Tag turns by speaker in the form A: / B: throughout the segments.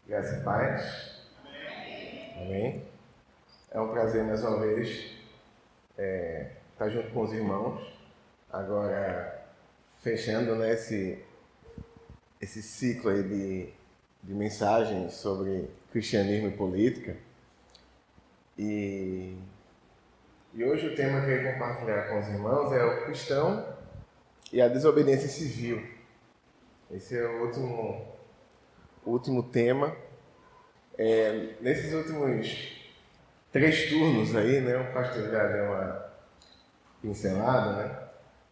A: Graça e paz. Amém. É um prazer mais uma vez estar junto com os irmãos. Agora, fechando esse ciclo aí de mensagens sobre cristianismo e política. E hoje o tema que eu queria compartilhar com os irmãos é o cristão e a desobediência civil. Esse é o último tema. Nesses últimos 3 turnos aí, né, o pastor já deu uma pincelada, né?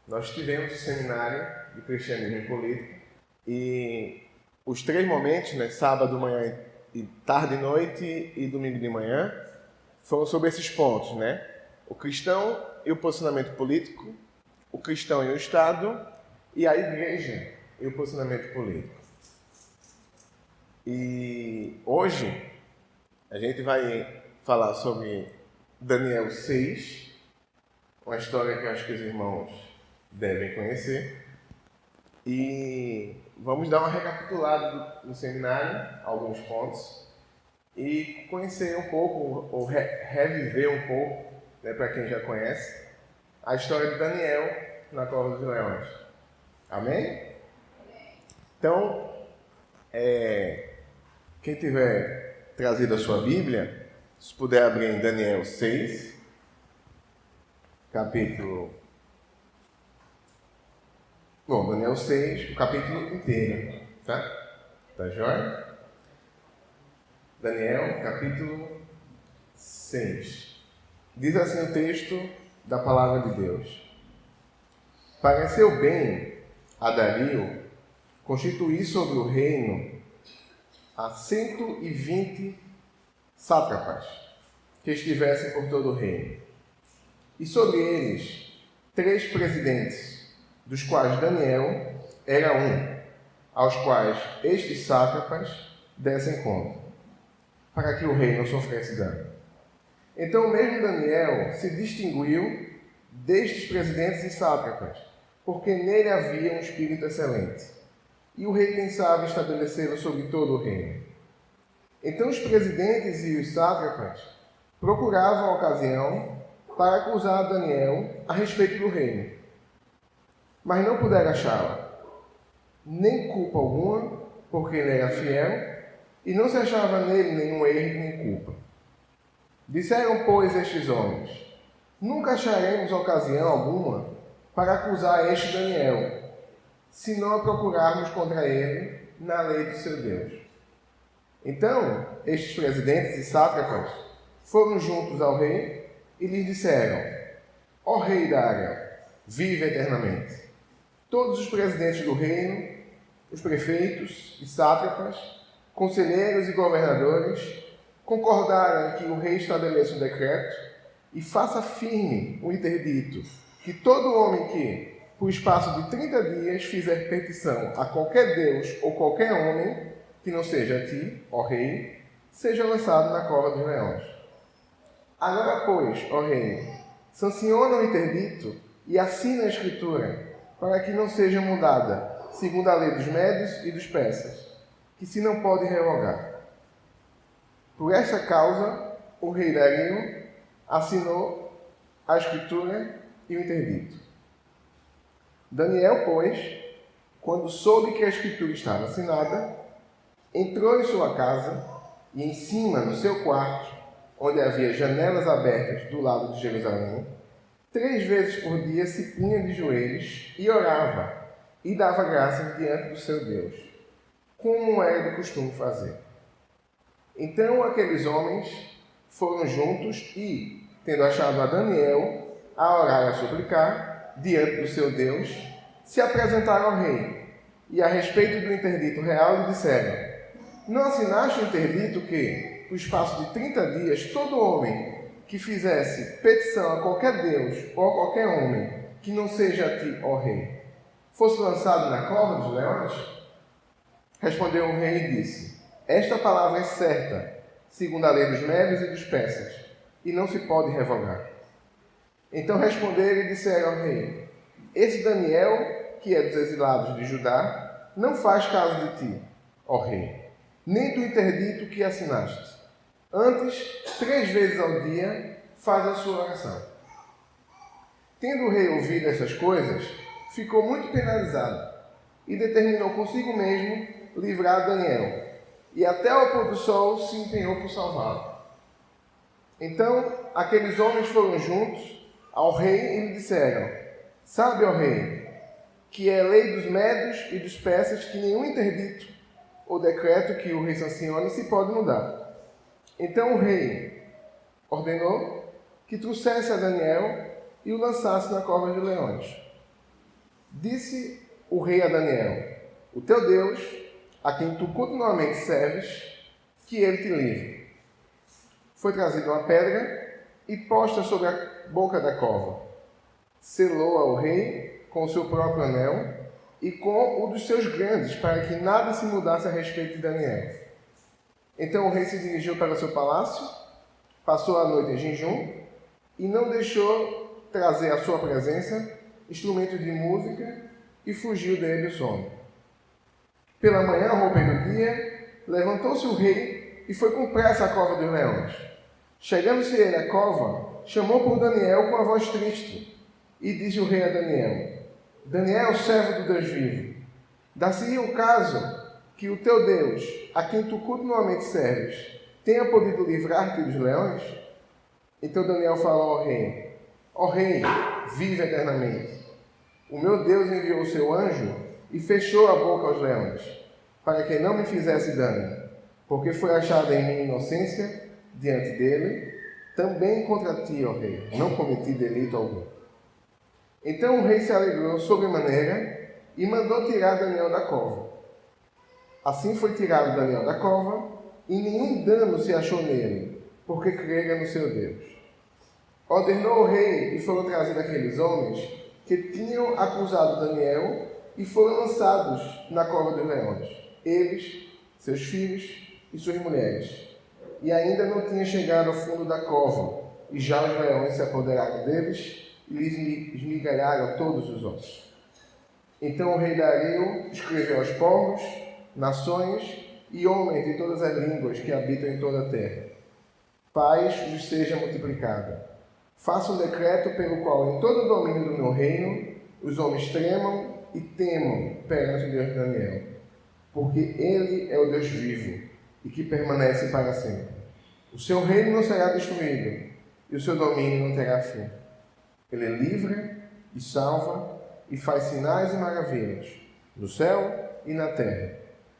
A: Nós tivemos o seminário de cristianismo e política e os 3 momentos, né, sábado, manhã e tarde e noite e domingo de manhã, foram sobre esses pontos, né? O cristão e o posicionamento político, o cristão e o Estado e a igreja e o posicionamento político. E hoje a gente vai falar sobre Daniel 6, uma história que eu acho que os irmãos devem conhecer. E vamos dar uma recapitulada no seminário, alguns pontos, e conhecer um pouco, ou reviver um pouco, né, para quem já conhece, a história de Daniel na cova dos leões. Amém? Então, quem tiver trazido a sua Bíblia, se puder abrir em Daniel 6, Daniel 6, o capítulo inteiro, tá? Tá joia? Daniel, capítulo 6. Diz assim o texto da palavra de Deus. Pareceu bem a Dario constituir sobre o reino a 120 sátrapas que estivessem por todo o reino, e sobre eles 3 presidentes, dos quais Daniel era um, aos quais estes sátrapas dessem conta, para que o rei não sofresse dano. Então mesmo Daniel se distinguiu destes presidentes e sátrapas, porque nele havia um espírito excelente, e o rei pensava estabelecê-lo sobre todo o reino. Então os presidentes e os sátrapas procuravam a ocasião para acusar Daniel a respeito do reino, mas não puderam achá-la, nem culpa alguma, porque ele era fiel, e não se achava nele nenhum erro nem culpa. Disseram, pois, estes homens: nunca acharemos ocasião alguma para acusar este Daniel, se não a procurarmos contra ele na lei do seu Deus. Então, estes presidentes e sátrapas foram juntos ao rei e lhes disseram: ó rei Dário, vive eternamente. Todos os presidentes do reino, os prefeitos e sátrapas, conselheiros e governadores, concordaram que o rei estabeleça um decreto e faça firme o interdito que todo homem que, por espaço de 30 dias, fizer petição a qualquer Deus ou qualquer homem, que não seja a ti, ó rei, seja lançado na cova dos leões. Agora, pois, ó rei, sanciona o interdito e assina a escritura, para que não seja mudada, segundo a lei dos médios e dos persas, que se não pode revogar. Por esta causa, o rei Dario assinou a escritura e o interdito. Daniel, pois, quando soube que a escritura estava assinada, entrou em sua casa e em cima do seu quarto, onde havia janelas abertas do lado de Jerusalém, 3 vezes por dia se punha de joelhos e orava e dava graças diante do seu Deus, como era de costume fazer. Então aqueles homens foram juntos e, tendo achado a Daniel a orar e a suplicar diante do seu Deus, se apresentaram ao rei e a respeito do interdito real lhe disseram: não assinaste o interdito que, por espaço de 30 dias, todo homem que fizesse petição a qualquer Deus ou a qualquer homem que não seja a ti, ó rei, fosse lançado na cova dos leões? Respondeu o rei e disse: esta palavra é certa, segundo a lei dos médios e dos persas, e não se pode revogar. Então responderam e disseram ao rei: esse Daniel, que é dos exilados de Judá, não faz caso de ti, ó rei, nem do interdito que assinaste. Antes, 3 vezes ao dia, faz a sua oração. Tendo o rei ouvido essas coisas, ficou muito penalizado e determinou consigo mesmo livrar Daniel. E até ao pôr do sol se empenhou por salvá-lo. Então, aqueles homens foram juntos ao rei e lhe disseram: sabe, ó rei, que é lei dos medos e dos persas que nenhum interdito ou decreto que o rei sancione se pode mudar. Então o rei ordenou que trouxesse a Daniel e o lançasse na cova de leões. Disse o rei a Daniel: o teu Deus, a quem tu continuamente serves, que ele te livre. Foi trazida uma pedra e posta sobre a boca da cova. Selou-a o rei com o seu próprio anel e com o dos seus grandes, para que nada se mudasse a respeito de Daniel. Então o rei se dirigiu para o seu palácio, passou a noite em jejum e não deixou trazer à sua presença instrumentos de música e fugiu dele o sono. Pela manhã, ao romper do dia, levantou-se o rei e foi com pressa à cova dos leões. Chegando-se ele à cova, chamou por Daniel com a voz triste e disse o rei a Daniel: Daniel, servo do Deus vivo, dá-se-ia o caso que o teu Deus, a quem tu continuamente serves, tenha podido livrar-te dos leões? Então Daniel falou ao rei: ó rei, vive eternamente. O meu Deus enviou o seu anjo e fechou a boca aos leões, para que não me fizesse dano, porque foi achada em mim inocência diante dele, também contra ti, ó rei, não cometi delito algum. Então o rei se alegrou sobremaneira e mandou tirar Daniel da cova. Assim foi tirado Daniel da cova, e nenhum dano se achou nele, porque crera no seu Deus. Ordenou o rei e foram trazidos aqueles homens que tinham acusado Daniel e foram lançados na cova dos leões, eles, seus filhos e suas mulheres. E ainda não tinha chegado ao fundo da cova, e já os leões se apoderaram deles e lhes esmigalharam todos os ossos. Então o rei Dario escreveu aos povos, nações e homens de todas as línguas que habitam em toda a terra: paz vos seja multiplicada. Faça um decreto pelo qual, em todo o domínio do meu reino, os homens tremam e temam perante o Deus de Daniel, porque ele é o Deus vivo e que permanece para sempre. O seu reino não será destruído e o seu domínio não terá fim. Ele livra e salva e faz sinais e maravilhas no céu e na terra.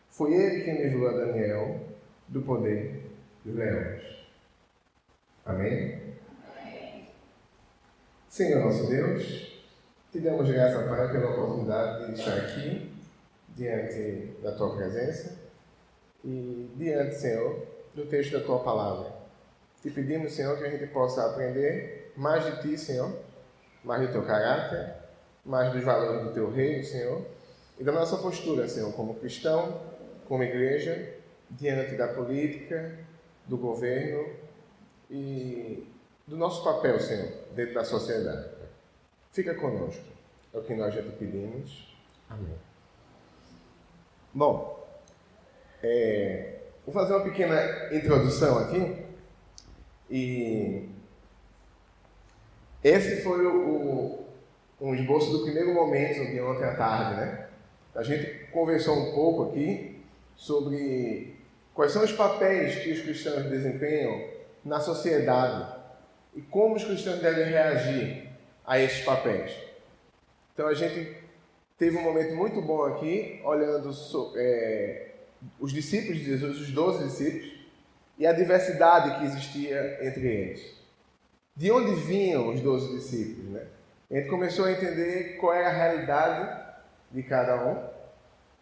A: Foi ele quem livrou a Daniel do poder dos leões. Amém? Senhor nosso Deus, te damos graça, Pai, pela oportunidade de estar aqui, diante da Tua presença e diante, Senhor, do texto da Tua palavra. Te pedimos, Senhor, que a gente possa aprender mais de Ti, Senhor, mais do Teu caráter, mais dos valores do Teu reino, Senhor, e da nossa postura, Senhor, como cristão, como igreja, diante da política, do governo e do nosso papel, Senhor, dentro da sociedade. Fica conosco. É o que nós já te pedimos. Amém. Bom, vou fazer uma pequena introdução aqui. E esse foi um esboço do primeiro momento de ontem à tarde, né? A gente conversou um pouco aqui sobre quais são os papéis que os cristãos desempenham na sociedade e como os cristãos devem reagir a esses papéis. Então a gente teve um momento muito bom aqui, olhando os discípulos de Jesus, os 12 discípulos, e a diversidade que existia entre eles. De onde vinham os 12 discípulos, né? A gente começou a entender qual era a realidade de cada um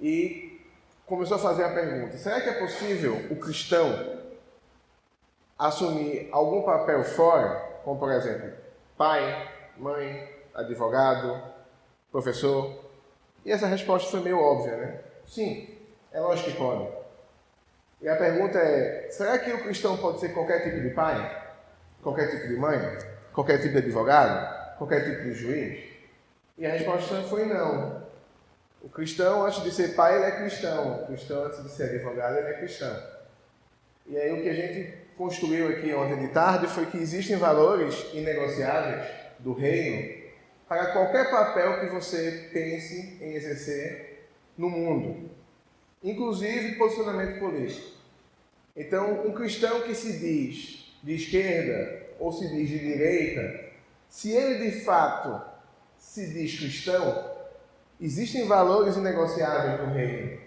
A: e começou a fazer a pergunta: será que é possível o cristão assumir algum papel fora, como por exemplo, pai, mãe, advogado, professor? E essa resposta foi meio óbvia, né? Sim, é lógico que pode. E a pergunta é: será que o cristão pode ser qualquer tipo de pai? Qualquer tipo de mãe? Qualquer tipo de advogado? Qualquer tipo de juiz? E a resposta foi não. O cristão, antes de ser pai, ele é cristão. O cristão, antes de ser advogado, ele é cristão. E aí o que a gente construiu aqui ontem de tarde foi que existem valores inegociáveis do reino para qualquer papel que você pense em exercer no mundo, inclusive posicionamento político. Então, um cristão que se diz de esquerda ou se diz de direita, se ele de fato se diz cristão, existem valores inegociáveis do reino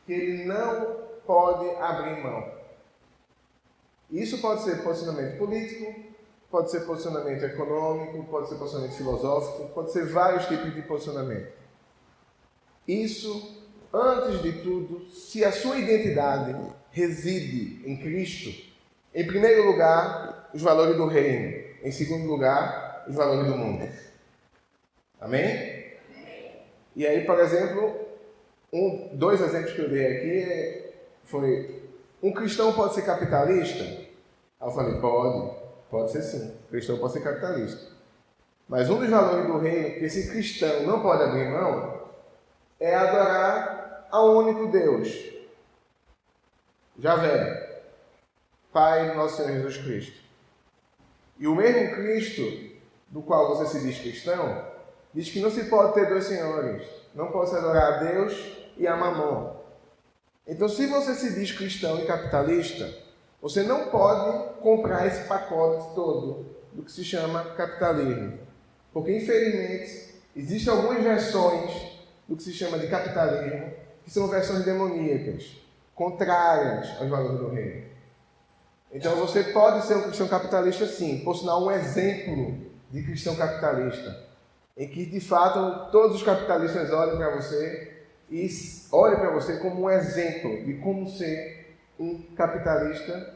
A: que ele não pode abrir mão. Isso pode ser posicionamento político, pode ser posicionamento econômico, pode ser posicionamento filosófico, pode ser vários tipos de posicionamento. Isso, antes de tudo, se a sua identidade reside em Cristo, em primeiro lugar, os valores do reino, em segundo lugar, os valores do mundo. Amém? E aí, por exemplo, dois exemplos que eu dei aqui foi: um cristão pode ser capitalista? Aí eu falei, pode ser sim, o cristão pode ser capitalista. Mas um dos valores do reino que esse cristão não pode abrir mão é adorar ao único Deus, Javé, Pai do nosso Senhor Jesus Cristo. E o mesmo Cristo do qual você se diz cristão, diz que não se pode ter dois senhores, não pode se adorar a Deus e a Mamon. Então, se você se diz cristão e capitalista, você não pode comprar esse pacote todo do que se chama capitalismo. Porque, infelizmente, existem algumas versões do que se chama de capitalismo que são versões demoníacas, contrárias aos valores do reino. Então, você pode ser um cristão capitalista, sim, por sinal, um exemplo de cristão capitalista, em que, de fato, todos os capitalistas olhem para você e olhem para você como um exemplo de como ser um capitalista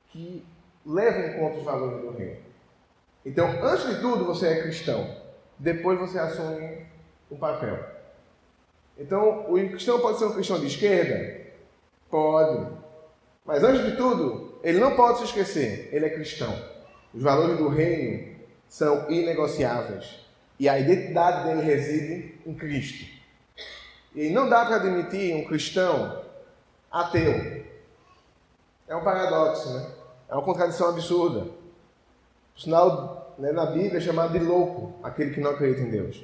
A: que leva em conta os valores do reino. Então, antes de tudo, você é cristão. Depois você assume um papel. Então, o cristão pode ser um cristão de esquerda? Pode. Mas, antes de tudo, ele não pode se esquecer. Ele é cristão. Os valores do reino são inegociáveis. E a identidade dele reside em Cristo. E não dá para admitir um cristão ateu. É um paradoxo, né? É uma contradição absurda. Por sinal, né, na Bíblia é chamado de louco aquele que não acredita em Deus.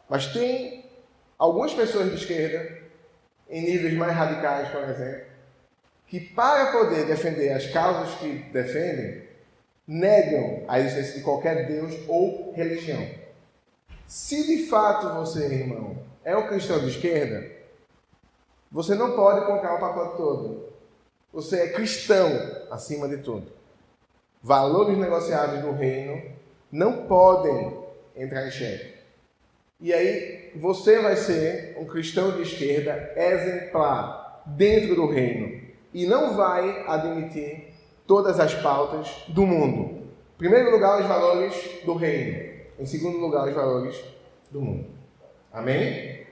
A: Mas tem algumas pessoas de esquerda, em níveis mais radicais, por exemplo, que para poder defender as causas que defendem, negam a existência de qualquer Deus ou religião. Se de fato você, irmão, é um cristão de esquerda, você não pode comprar o pacote todo. Você é cristão acima de tudo. Valores negociáveis do reino não podem entrar em xeque. E aí você vai ser um cristão de esquerda exemplar dentro do reino e não vai admitir todas as pautas do mundo. Em primeiro lugar, os valores do reino. Em segundo lugar, os valores do mundo. Amém?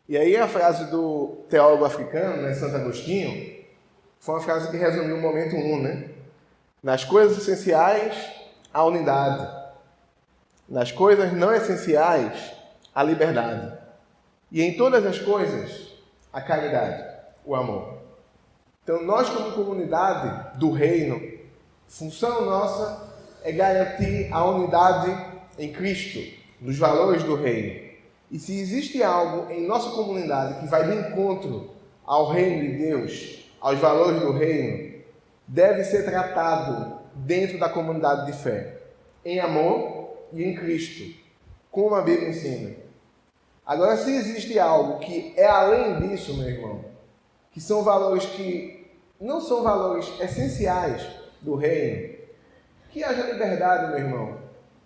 A: E aí a frase do teólogo africano, né, Santo Agostinho, foi uma frase que resumiu o momento 1, né? Nas coisas essenciais, a unidade. Nas coisas não essenciais, a liberdade. E em todas as coisas, a caridade, o amor. Então, nós como comunidade do reino, função nossa é garantir a unidade em Cristo, nos valores do reino. E se existe algo em nossa comunidade que vai de encontro ao reino de Deus, aos valores do reino, deve ser tratado dentro da comunidade de fé, em amor e em Cristo, como a Bíblia ensina. Agora, se existe algo que é além disso, meu irmão, que são valores que não são valores essenciais do reino, que haja liberdade, meu irmão.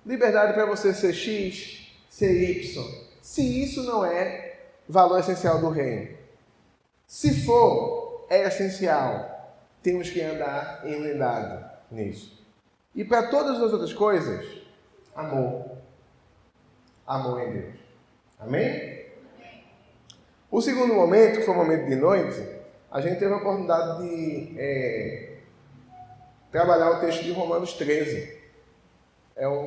A: Liberdade para você ser X, ser Y. Se isso não é valor essencial do reino. Se for, é essencial. Temos que andar em unidade nisso. E para todas as outras coisas, amor. Amor em Deus. Amém? O segundo momento, que foi o momento de noite, a gente teve a oportunidade de trabalhar o texto de Romanos 13.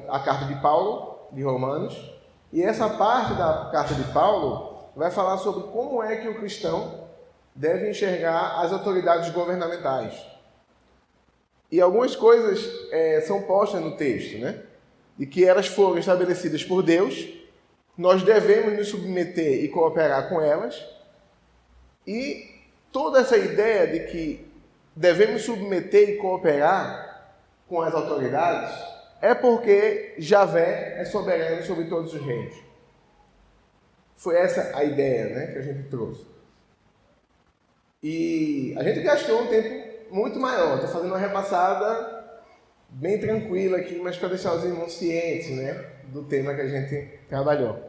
A: a carta de Paulo, de Romanos, e essa parte da carta de Paulo vai falar sobre como é que o cristão deve enxergar as autoridades governamentais. E algumas coisas são postas no texto, né? De que elas foram estabelecidas por Deus, nós devemos nos submeter e cooperar com elas, e toda essa ideia de que devemos submeter e cooperar com as autoridades é porque Javé é soberano sobre todos os reinos. Foi essa a ideia, né, que a gente trouxe. E a gente gastou um tempo muito maior. Estou fazendo uma repassada bem tranquila aqui, mas para deixar os irmãos cientes, né, do tema que a gente trabalhou.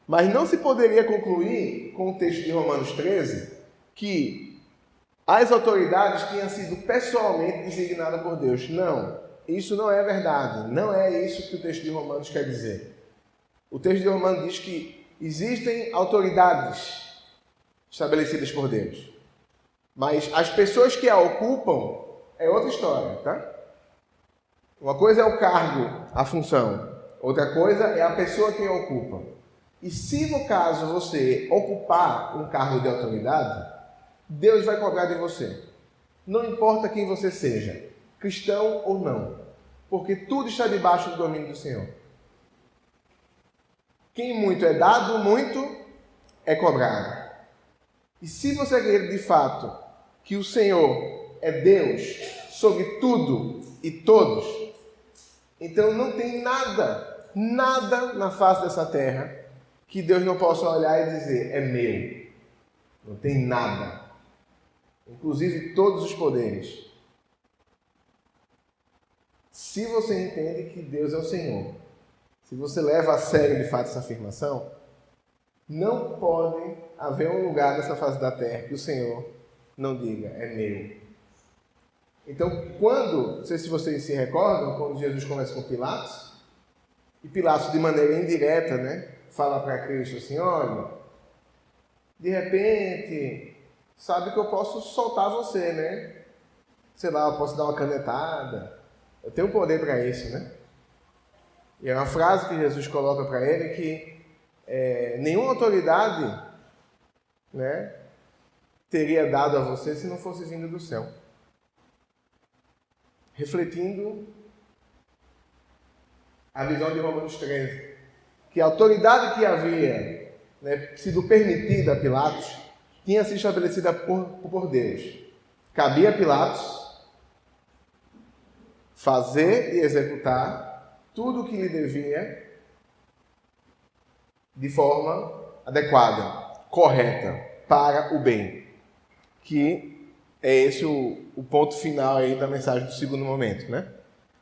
A: Mas não se poderia concluir com o texto de Romanos 13 que as autoridades tinham sido pessoalmente designadas por Deus. Não, isso não é verdade. Não é isso que o texto de Romanos quer dizer. O texto de Romanos diz que existem autoridades estabelecidas por Deus. Mas as pessoas que a ocupam é outra história, tá? Uma coisa é o cargo, a função. Outra coisa é a pessoa que a ocupa. E se no caso você ocupar um cargo de autoridade, Deus vai cobrar de você. Não importa quem você seja, cristão ou não, porque tudo está debaixo do domínio do Senhor. Quem muito é dado, muito é cobrado. E se você quer de fato que o Senhor é Deus sobre tudo e todos, então não tem nada na face dessa terra que Deus não possa olhar e dizer, é meu. Não tem nada. Inclusive todos os poderes. Se você entende que Deus é o Senhor, se você leva a sério de fato essa afirmação, não pode haver um lugar nessa face da terra que o Senhor não diga, é meu. Então, não sei se vocês se recordam, quando Jesus conversa com Pilatos, e Pilatos, de maneira indireta, né, fala para Cristo assim, olha, de repente, sabe que eu posso soltar você, né? Sei lá, eu posso dar uma canetada. Eu tenho poder para isso, né? E é uma frase que Jesus coloca para ele que nenhuma autoridade, né, teria dado a você se não fosse vindo do céu. Refletindo a visão de Romanos 13, que a autoridade que havia, né, sido permitida a Pilatos tinha sido estabelecida por Deus. Cabia a Pilatos fazer e executar tudo o que lhe devia de forma adequada, correta, para o bem. Que é esse o ponto final aí da mensagem do segundo momento, né?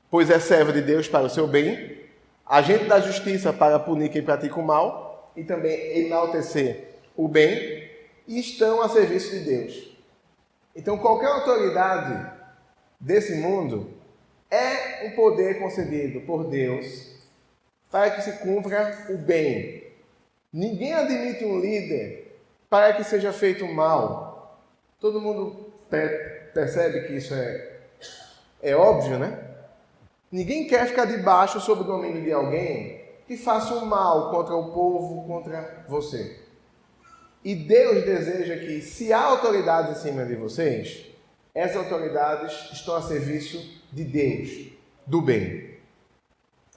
A: Pois é servo de Deus para o seu bem, agente da justiça para punir quem pratica o mal e também enaltecer o bem, e estão a serviço de Deus. Então, qualquer autoridade desse mundo é um poder concedido por Deus para que se cumpra o bem. Ninguém admite um líder para que seja feito o mal. Todo mundo percebe que isso é óbvio, né? Ninguém quer ficar debaixo sob o domínio de alguém que faça o mal contra o povo, contra você. E Deus deseja que, se há autoridade em cima de vocês, essas autoridades estão a serviço de Deus, do bem.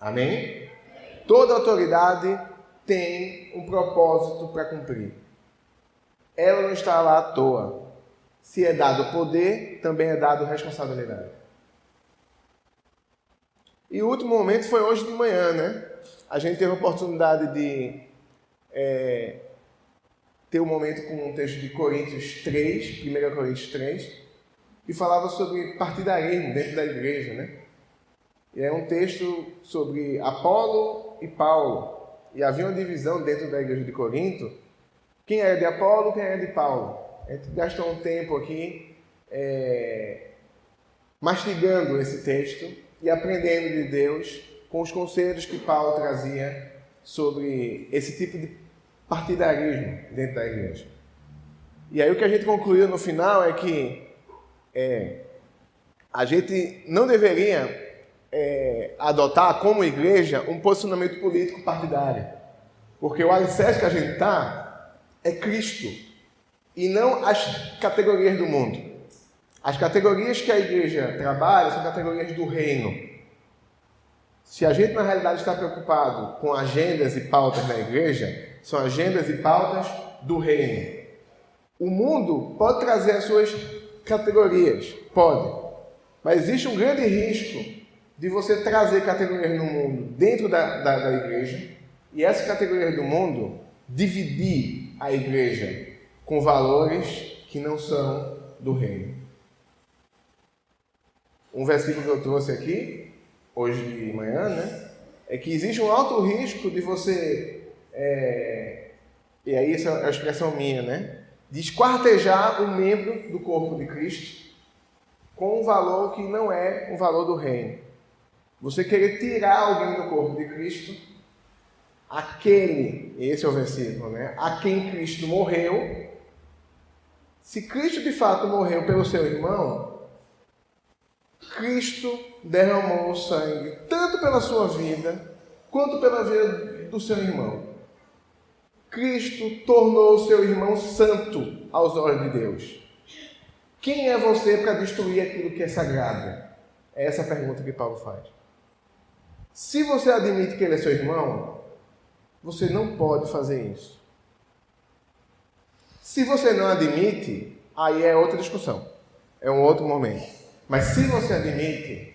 A: Amém? Toda autoridade tem um propósito para cumprir. Ela não está lá à toa. Se é dado poder, também é dado responsabilidade. E o último momento foi hoje de manhã, né? A gente teve a oportunidade de ter um momento com um texto de Coríntios 3, 1 Coríntios 3, que falava sobre partidarismo dentro da igreja, né? E é um texto sobre Apolo e Paulo. E havia uma divisão dentro da igreja de Corinto. Quem era de Apolo, quem era de Paulo. A gente gastou um tempo aqui mastigando esse texto e aprendendo de Deus com os conselhos que Paulo trazia sobre esse tipo de partidarismo dentro da igreja. E aí o que a gente concluiu no final é que a gente não deveria adotar como igreja um posicionamento político partidário. Porque o alicerce que a gente está é Cristo e não as categorias do mundo. As categorias que a igreja trabalha são categorias do reino. Se a gente na realidade está preocupado com agendas e pautas da igreja, são agendas e pautas do reino. O mundo pode trazer as suas categorias, pode. Mas existe um grande risco de você trazer categorias no mundo dentro da igreja e essas categorias do mundo dividir a igreja com valores que não são do reino. Um versículo que eu trouxe aqui, hoje de manhã, né, é que existe um alto risco de você, e aí essa é a expressão minha, né, de esquartejar um membro do corpo de Cristo com um valor que não é um valor do reino. Você querer tirar alguém do corpo de Cristo, esse é o versículo, né, a quem Cristo morreu. Se Cristo de fato morreu pelo seu irmão, Cristo derramou o sangue tanto pela sua vida quanto pela vida do seu irmão. Cristo tornou o seu irmão santo aos olhos de Deus. Quem é você para destruir aquilo que é sagrado? É essa a pergunta que Paulo faz. Se você admite que ele é seu irmão, você não pode fazer isso. Se você não admite, aí é outra discussão. É um outro momento. Mas se você admite,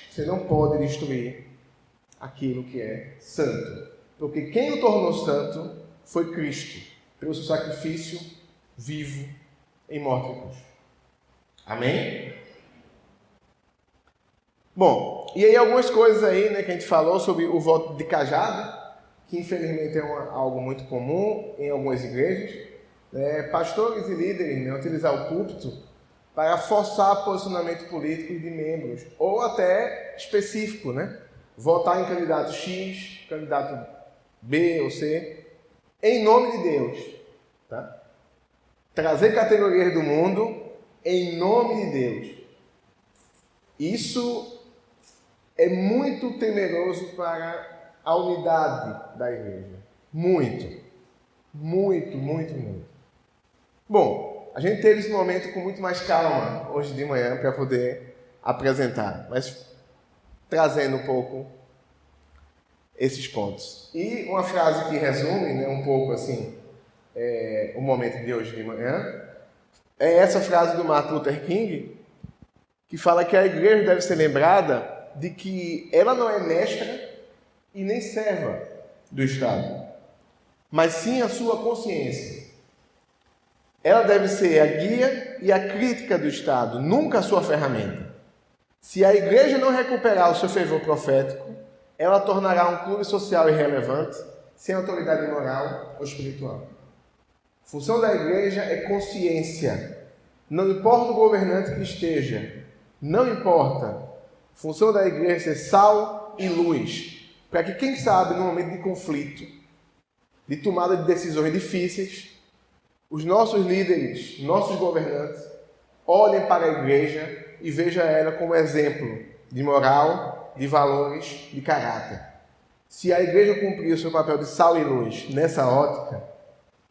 A: você não pode destruir aquilo que é santo. Porque quem o tornou santo foi Cristo, pelo seu sacrifício vivo em morte de cruz. Amém? Bom, e aí algumas coisas aí, né, que a gente falou sobre o voto de cajado, que infelizmente é algo muito comum em algumas igrejas. Pastores e líderes, né, utilizar o púlpito para forçar posicionamento político de membros, ou até específico, né? Votar em candidato X, candidato B ou C, em nome de Deus. Tá? Trazer categorias do mundo em nome de Deus. Isso é muito temeroso para a unidade da igreja. Muito. Muito, muito, muito. Bom, a gente teve esse momento com muito mais calma hoje de manhã para poder apresentar, mas trazendo um pouco esses pontos. E uma frase que resume, né, um pouco assim, o momento de hoje de manhã, é essa frase do Martin Luther King, que fala que a igreja deve ser lembrada de que ela não é mestra e nem serva do Estado, mas sim a sua consciência. Ela deve ser a guia e a crítica do Estado, nunca a sua ferramenta. Se a igreja não recuperar o seu fervor profético, ela tornará um clube social irrelevante, sem autoridade moral ou espiritual. A função da igreja é consciência. Não importa o governante que esteja, não importa. A função da igreja é ser sal e luz, para que, quem sabe, no momento de conflito, de tomada de decisões difíceis, os nossos líderes, nossos governantes, olhem para a igreja e vejam ela como exemplo de moral, de valores, de caráter. Se a igreja cumprir o seu papel de sal e luz nessa ótica,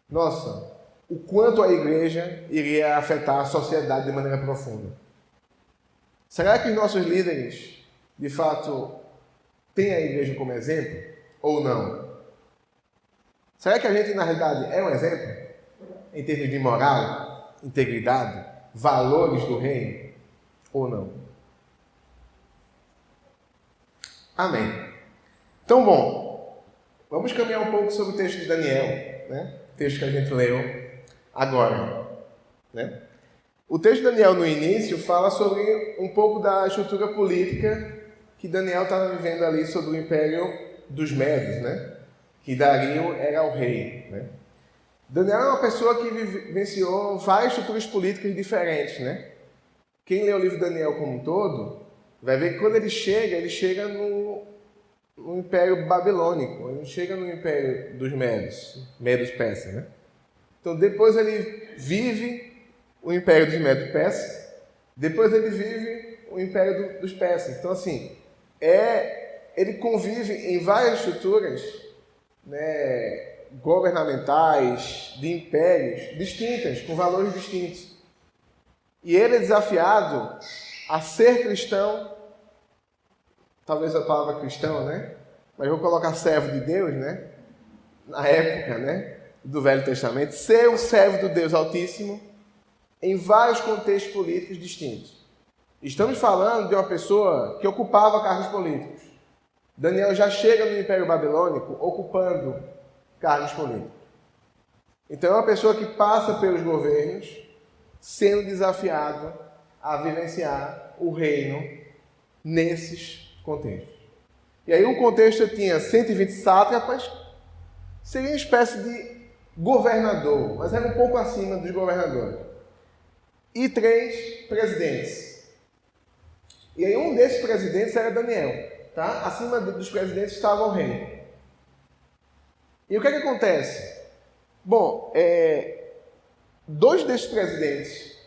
A: nossa, o quanto a igreja iria afetar a sociedade de maneira profunda. Será que os nossos líderes, de fato, têm a igreja como exemplo ou não? Será que a gente, na realidade, é um exemplo? Em termos de moral, integridade, valores do reino, ou não? Amém. Então, bom, vamos caminhar um pouco sobre o texto de Daniel, né? O texto que a gente leu agora, né? O texto de Daniel, no início, fala sobre um pouco da estrutura política que Daniel estava vivendo ali sobre o Império dos Medos, né? Que Dario era o rei, né? Daniel é uma pessoa que vivenciou várias estruturas políticas diferentes, né? Quem lê o livro de Daniel como um todo, vai ver que quando ele chega no Império Babilônico, ele não chega no Império dos Medos Persas, né? Então depois ele vive o Império dos Medos Persas, depois ele vive o Império dos Persas. Então, assim, ele convive em várias estruturas, né, governamentais, de impérios distintas, com valores distintos. E ele é desafiado a ser cristão, talvez a palavra cristão, né? Mas eu vou colocar servo de Deus, né? Na época, né, do Velho Testamento, ser um servo do Deus Altíssimo em vários contextos políticos distintos. Estamos falando de uma pessoa que ocupava cargos políticos. Daniel já chega no Império Babilônico ocupando cargos políticos. Então é uma pessoa que passa pelos governos sendo desafiado a vivenciar o reino nesses contextos. E aí o contexto tinha 120 sátrapas, seria uma espécie de governador, mas era um pouco acima dos governadores. E 3 presidentes. E aí um desses presidentes era Daniel. Tá? Acima dos presidentes estava o rei. E o que é que acontece? Bom, 2 desses presidentes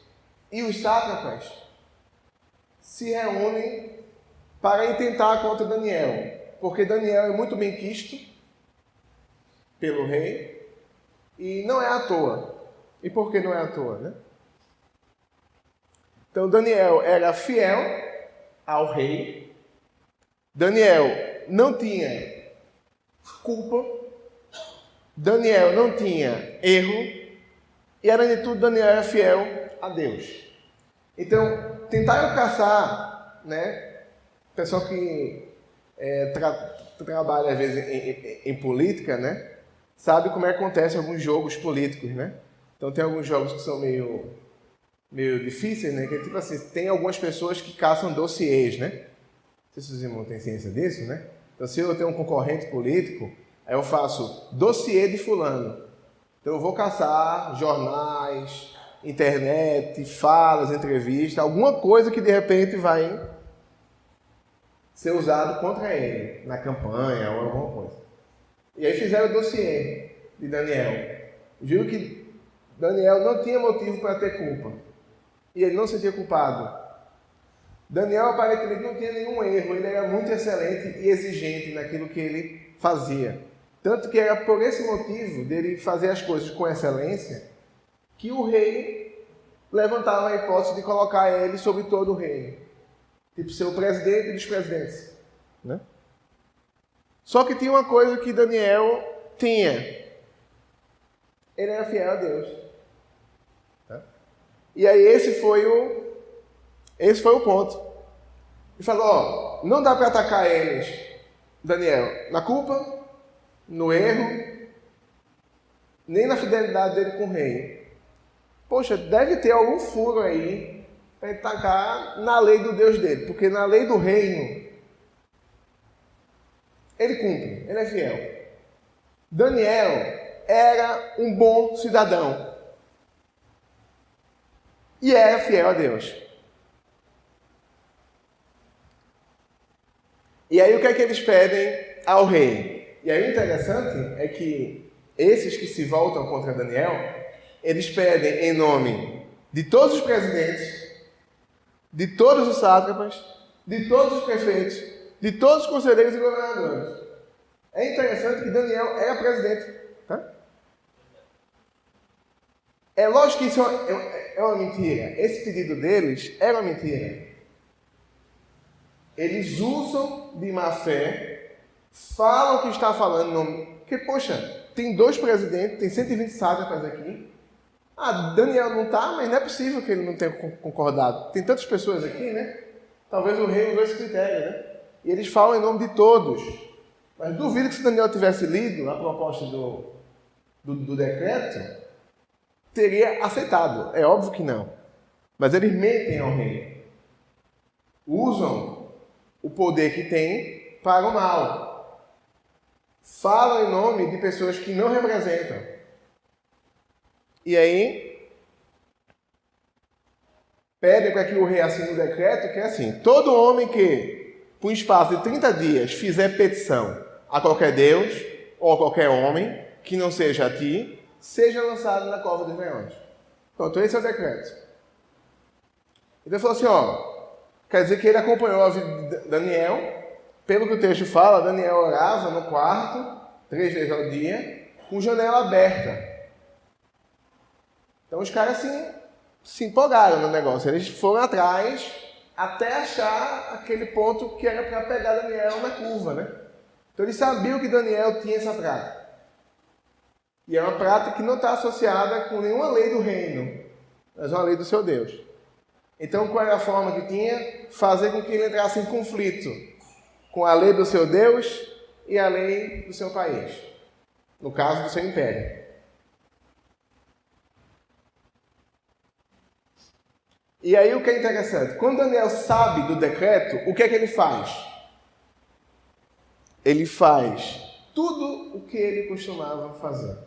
A: e os sátrapas se reúnem para intentar contra Daniel, porque Daniel é muito bem quisto pelo rei e não é à toa. E por que não é à toa, né? Então Daniel era fiel ao rei. Daniel não tinha culpa. Daniel não tinha erro. E, além de tudo, Daniel era fiel a Deus. Então, tentaram caçar, né? O pessoal que trabalha, às vezes, em política, né? Sabe como é que acontece alguns jogos políticos, né? Então, tem alguns jogos que são meio difíceis, né? Que, tipo assim, tem algumas pessoas que caçam dossiês, né? Não sei se os irmãos têm ciência disso, né? Então, se eu tenho um concorrente político, aí eu faço dossiê de fulano. Então, eu vou caçar jornais, internet, falas, entrevistas, alguma coisa que, de repente, vai ser usado contra ele, na campanha ou alguma coisa. E aí fizeram o dossiê de Daniel. Viram que Daniel não tinha motivo para ter culpa. E ele não se sentia culpado. Daniel aparentemente não tinha nenhum erro, ele era muito excelente e exigente naquilo que ele fazia. Tanto que era por esse motivo dele fazer as coisas com excelência que o rei levantava a hipótese de colocar ele sobre todo o reino. Tipo, ser o presidente dos presidentes. Né? Só que tinha uma coisa que Daniel tinha. Ele era fiel a Deus. Tá? E aí esse foi o ponto. Ele falou, não dá para atacar eles, Daniel, na culpa, no erro, nem na fidelidade dele com o rei. Poxa, deve ter algum furo aí para atacar na lei do Deus dele, porque na lei do reino, ele cumpre, ele é fiel. Daniel era um bom cidadão e era fiel a Deus. E aí o que é que eles pedem ao rei? E aí o interessante é que esses que se voltam contra Daniel, eles pedem em nome de todos os presidentes, de todos os sátrapas, de todos os prefeitos, de todos os conselheiros e governadores. É interessante que Daniel era presidente. Tá? É lógico que isso é uma mentira. Esse pedido deles era uma mentira. Eles usam de má fé, falam que está falando nome. Porque, poxa, tem 2 presidentes, tem 120 sátrapas aqui. Ah, Daniel não está, mas não é possível que ele não tenha concordado. Tem tantas pessoas aqui, né? Talvez o rei usou esse critério, né? E eles falam em nome de todos. Mas duvido que se Daniel tivesse lido a proposta do decreto, teria aceitado. É óbvio que não. Mas eles mentem ao rei. Usam o poder que tem para o mal. Falam em nome de pessoas que não representam. E aí, pedem para que o rei assine o decreto, que é assim, todo homem que, por um espaço de 30 dias, fizer petição a qualquer Deus, ou a qualquer homem, que não seja a ti, seja lançado na cova dos leões. Pronto, esse é o decreto. Então ele falou assim, quer dizer que ele acompanhou a vida de Daniel. Pelo que o texto fala, Daniel orava no quarto, 3 vezes ao dia, com janela aberta. Então os caras se empolgaram no negócio. Eles foram atrás até achar aquele ponto que era para pegar Daniel na curva, né? Então eles sabiam que Daniel tinha essa prática. E é uma prática que não está associada com nenhuma lei do reino, mas uma lei do seu Deus. Então qual era a forma que tinha? Fazer com que ele entrasse em conflito com a lei do seu Deus e a lei do seu país. No caso do seu império. E aí o que é interessante? Quando Daniel sabe do decreto, o que é que ele faz? Ele faz tudo o que ele costumava fazer.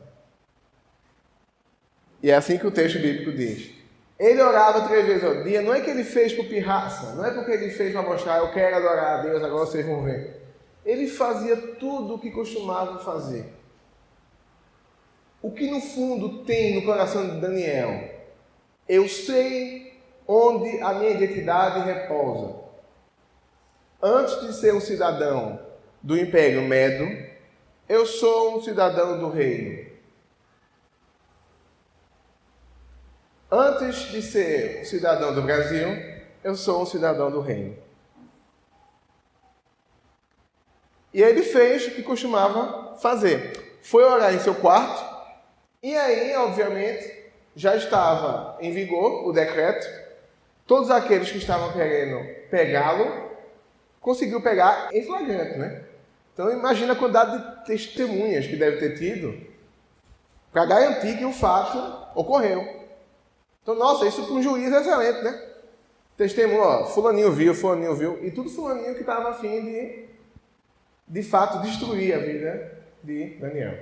A: E é assim que o texto bíblico diz. Ele orava 3 vezes ao dia, não é que ele fez por pirraça, não é porque ele fez para mostrar, eu quero adorar a Deus, agora vocês vão ver. Ele fazia tudo o que costumava fazer. O que no fundo tem no coração de Daniel? Eu sei onde a minha identidade repousa. Antes de ser um cidadão do Império Medo, eu sou um cidadão do reino. Antes de ser um cidadão do Brasil, eu sou um cidadão do reino. E ele fez o que costumava fazer. Foi orar em seu quarto, e aí, obviamente, já estava em vigor o decreto. Todos aqueles que estavam querendo pegá-lo, conseguiu pegar em flagrante, né? Então imagina a quantidade de testemunhas que deve ter tido para garantir que o fato ocorreu. Então, nossa, isso para um juiz é excelente, né? Testemunho, ó, fulaninho viu, e tudo fulaninho que estava a fim de fato, destruir a vida de Daniel.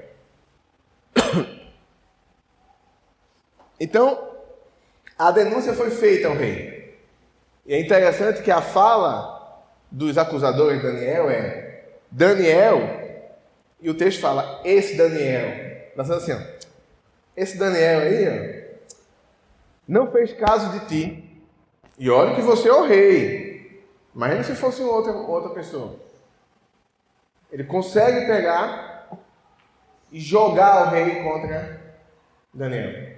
A: Então, a denúncia foi feita ao rei. E é interessante que a fala dos acusadores de Daniel é Daniel, e o texto fala, esse Daniel. Nós estamos assim, ó, esse Daniel aí, ó, não fez caso de ti. E olha que você é o rei. Imagina se fosse outra pessoa. Ele consegue pegar e jogar o rei contra Daniel.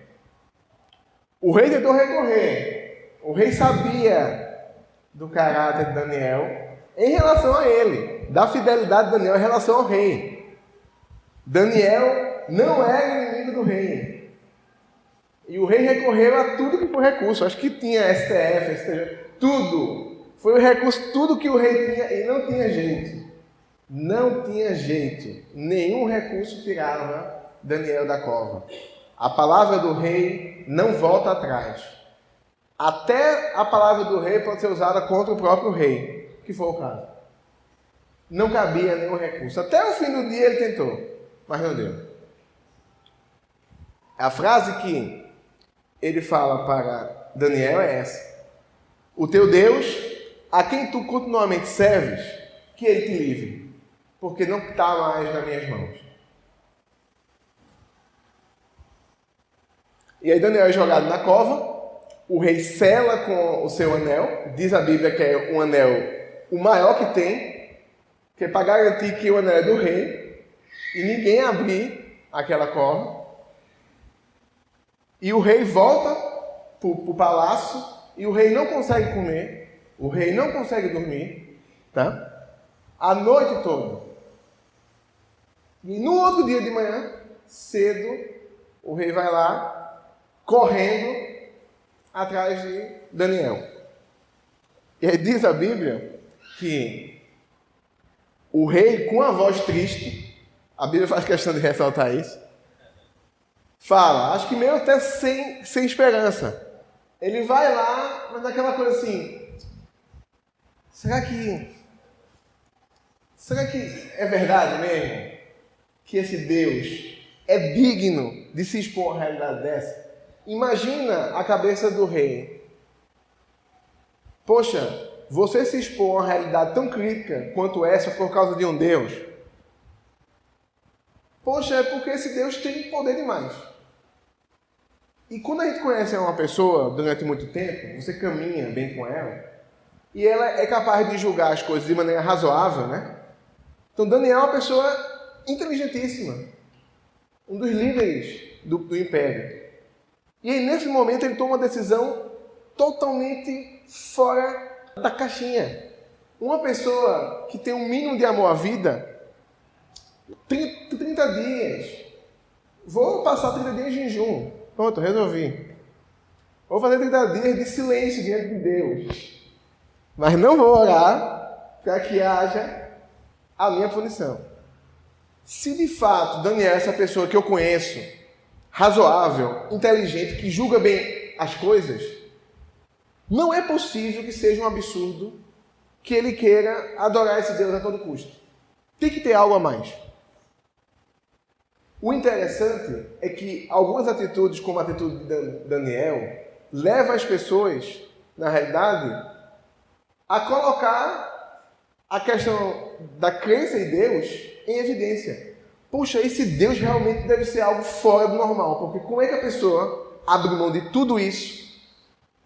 A: O rei tentou recorrer. O rei sabia do caráter de Daniel em relação a ele, da fidelidade de Daniel em relação ao rei. Daniel não era inimigo do rei. E o rei recorreu a tudo que foi recurso. Acho que tinha STF, STJ, tudo. Foi o recurso, tudo que o rei tinha, e não tinha jeito. Não tinha jeito. Nenhum recurso tirava Daniel da cova. A palavra do rei não volta atrás. Até a palavra do rei pode ser usada contra o próprio rei, que foi o caso. Não cabia nenhum recurso. Até o fim do dia ele tentou, mas não deu. A frase que ele fala para Daniel é essa: o teu Deus, a quem tu continuamente serves, que ele te livre, porque não está mais nas minhas mãos. E aí Daniel é jogado na cova, o rei sela com o seu anel, diz a Bíblia que é um anel o maior que tem, que é para garantir que o anel é do rei, e ninguém abrir aquela cova. E o rei volta para o palácio, e o rei não consegue comer, o rei não consegue dormir, tá? A noite toda. E no outro dia de manhã, cedo, o rei vai lá, correndo atrás de Daniel. E aí diz a Bíblia que o rei, com a voz triste, a Bíblia faz questão de ressaltar isso, fala, acho que meio até sem esperança. Ele vai lá, mas naquela coisa assim, será que é verdade mesmo que esse Deus é digno de se expor a uma realidade dessa? Imagina a cabeça do rei. Poxa, você se expor a uma realidade tão crítica quanto essa por causa de um Deus? Poxa, é porque esse Deus tem poder demais. E quando a gente conhece uma pessoa durante muito tempo, você caminha bem com ela, e ela é capaz de julgar as coisas de maneira razoável, né? Então Daniel é uma pessoa inteligentíssima, um dos líderes do império. E aí, nesse momento, ele toma uma decisão totalmente fora da caixinha. Uma pessoa que tem um mínimo de amor à vida, 30 dias. Vou passar 30 dias em jejum. Pronto, resolvi. Vou fazer 30 dias de silêncio diante de Deus. Mas não vou orar para que haja a minha punição. Se de fato Daniel é essa pessoa que eu conheço, razoável, inteligente, que julga bem as coisas, não é possível que seja um absurdo que ele queira adorar esse Deus a todo custo. Tem que ter algo a mais. O interessante é que algumas atitudes, como a atitude de Daniel, levam as pessoas, na realidade, a colocar a questão da crença em Deus em evidência. Puxa, esse Deus realmente deve ser algo fora do normal, porque como é que a pessoa abre mão de tudo isso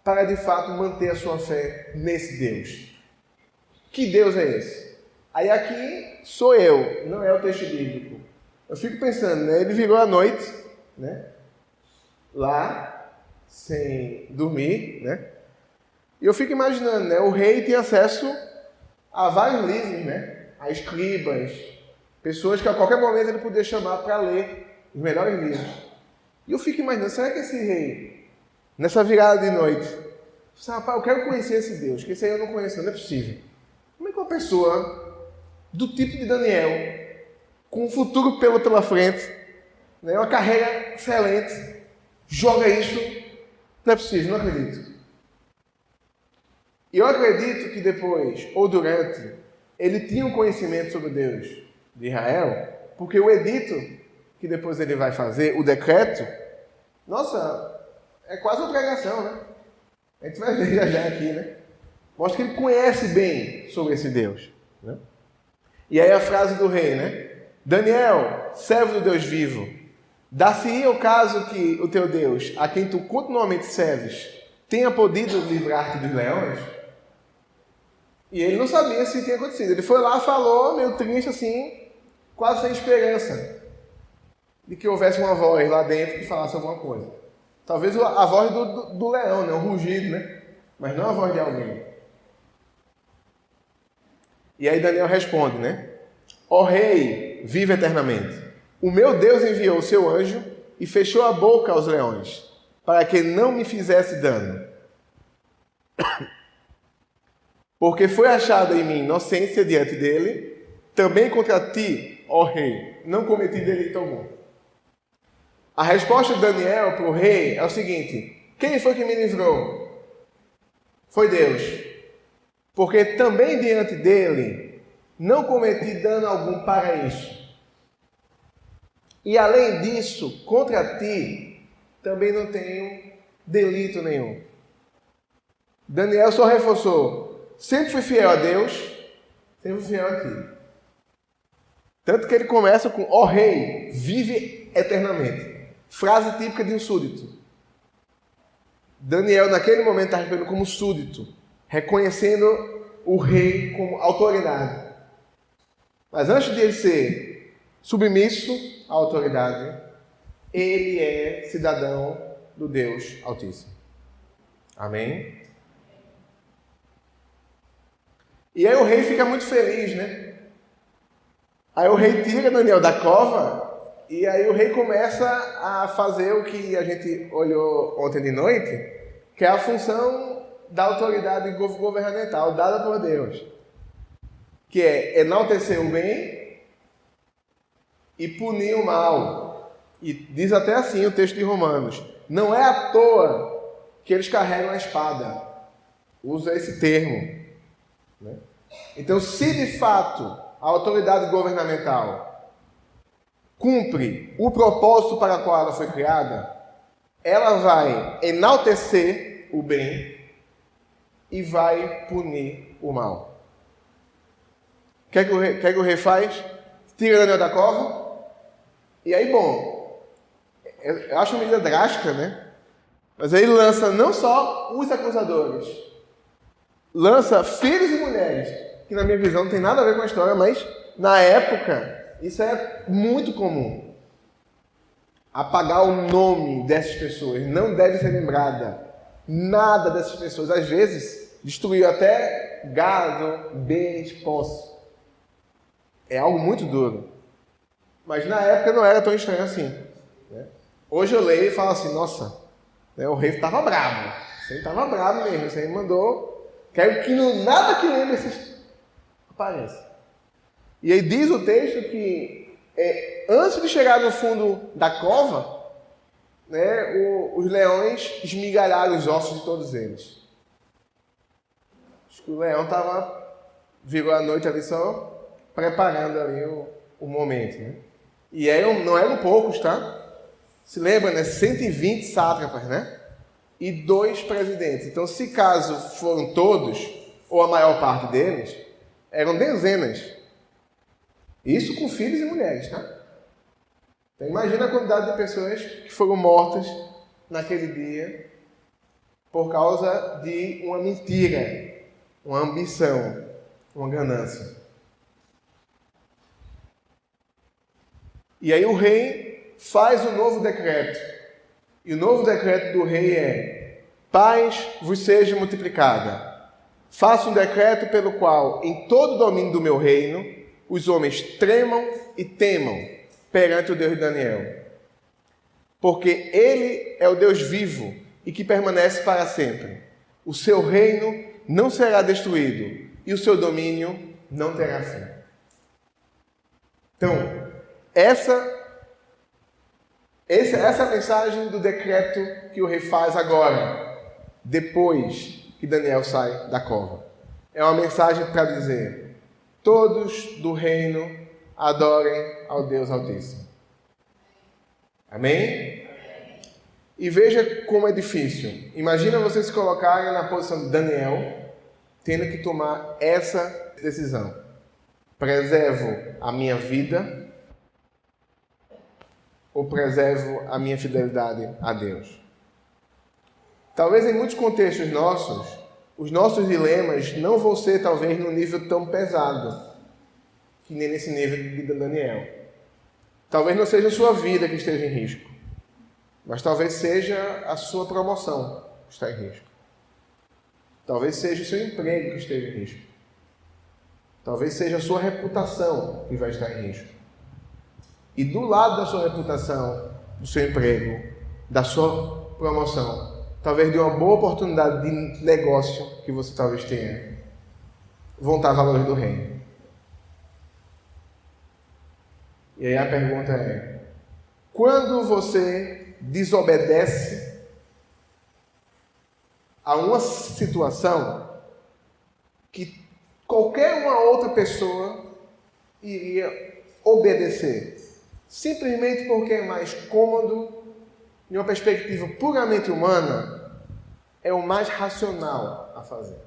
A: para de fato manter a sua fé nesse Deus? Que Deus é esse? Aí aqui sou eu, não é o texto bíblico. Eu fico pensando, né? Ele virou à noite, né? Lá, sem dormir, né? E eu fico imaginando, né? O rei tem acesso a vários livros, né? A escribas, pessoas que a qualquer momento ele podia chamar para ler os melhores livros. E eu fico imaginando, será que esse rei, nessa virada de noite, rapaz, eu quero conhecer esse Deus, que esse aí eu não conheço, não é possível. Como é que uma pessoa do tipo de Daniel, com um futuro pela frente, né, uma carreira excelente, joga isso? Não é possível, não acredito. E eu acredito que depois, ou durante, ele tinha um conhecimento sobre Deus de Israel, porque o edito que depois ele vai fazer, o decreto, nossa, é quase uma pregação, né? A gente vai ver já aqui, né? Mostra que ele conhece bem sobre esse Deus, né? E aí a frase do rei, né? Daniel, servo do Deus vivo, dar-se-ia o caso que o teu Deus, a quem tu continuamente serves, tenha podido livrar-te dos leões? E ele não sabia se tinha acontecido. Ele foi lá, falou, meio triste assim, quase sem esperança de que houvesse uma voz lá dentro que falasse alguma coisa. Talvez a voz do leão, né? Um rugido, né? Mas não a voz de alguém. E aí Daniel responde, né? Ó rei, vive eternamente. O meu Deus enviou o seu anjo e fechou a boca aos leões, para que não me fizesse dano. Porque foi achada em mim inocência diante dele, também contra ti, ó rei, não cometi delito algum. A resposta de Daniel para o rei é o seguinte: quem foi que me livrou? Foi Deus. Porque também diante dele não cometi dano algum para isso. E além disso, contra ti também não tenho delito nenhum. Daniel só reforçou: sempre fui fiel a Deus, sempre fui fiel a ti. Tanto que ele começa com: ó rei, vive eternamente. Frase típica de um súdito. Daniel, naquele momento, está respondendo como súdito, reconhecendo o rei como autoridade. Mas antes de ele ser submisso à autoridade, ele é cidadão do Deus Altíssimo. Amém? E aí o rei fica muito feliz, né? Aí o rei tira Daniel da cova. E aí o rei começa a fazer o que a gente olhou ontem de noite, que é a função da autoridade governamental dada por Deus, que é enaltecer o bem e punir o mal. E diz até assim o texto de Romanos: não é à toa que eles carregam a espada. Usa esse termo, né? Então, se de fato a autoridade governamental cumpre o propósito para o qual ela foi criada, ela vai enaltecer o bem e vai punir o mal. O que é que o rei faz? Tira Daniel da cova. E aí, bom, eu acho uma medida drástica, né? Mas aí ele lança não só os acusadores, lança filhos e mulheres, que na minha visão não tem nada a ver com a história, mas na época isso é muito comum. Apagar o nome dessas pessoas, não deve ser lembrada nada dessas pessoas. Às vezes, destruiu até gado, bens, posse. É algo muito duro. Mas na época não era tão estranho assim. Né? Hoje eu leio e falo assim, nossa, né, o rei estava bravo. Você estava bravo mesmo, você me mandou. Quero que nada que lembre esses apareça. E aí diz o texto que antes de chegar no fundo da cova, né, os leões esmigalharam os ossos de todos eles. Acho que o leão virou a noite ali só preparando ali o momento. Né? E não eram poucos, tá? Se lembra, né? 120 sátrapas, né? E 2 presidentes. Então, se caso foram todos, ou a maior parte deles, eram dezenas. Isso com filhos e mulheres, tá? Então, imagina a quantidade de pessoas que foram mortas naquele dia por causa de uma mentira, uma ambição, uma ganância. E aí o rei faz um novo decreto. E o novo decreto do rei é: paz vos seja multiplicada. Faça um decreto pelo qual, em todo o domínio do meu reino, os homens tremam e temam perante o Deus de Daniel. Porque ele é o Deus vivo e que permanece para sempre. O seu reino não será destruído e o seu domínio não terá fim. Então, essa é a mensagem do decreto que o rei faz agora, depois que Daniel sai da cova. É uma mensagem para dizer: todos do reino adorem ao Deus Altíssimo. Amém? E veja como é difícil. Imagina você se colocar na posição de Daniel, tendo que tomar essa decisão. Preservo a minha vida ou preservo a minha fidelidade a Deus? Talvez em muitos contextos nossos, os nossos dilemas não vão ser talvez num nível tão pesado que nem nesse nível de Daniel. Talvez não seja a sua vida que esteja em risco, mas talvez seja a sua promoção que está em risco. Talvez seja o seu emprego que esteja em risco. Talvez seja a sua reputação que vai estar em risco. E do lado da sua reputação, do seu emprego, da sua promoção, talvez de uma boa oportunidade de negócio que você talvez tenha, vão estar valores do reino. E aí a pergunta é: quando você desobedece a uma situação que qualquer uma outra pessoa iria obedecer, simplesmente porque é mais cômodo, de uma perspectiva puramente humana, é o mais racional a fazer.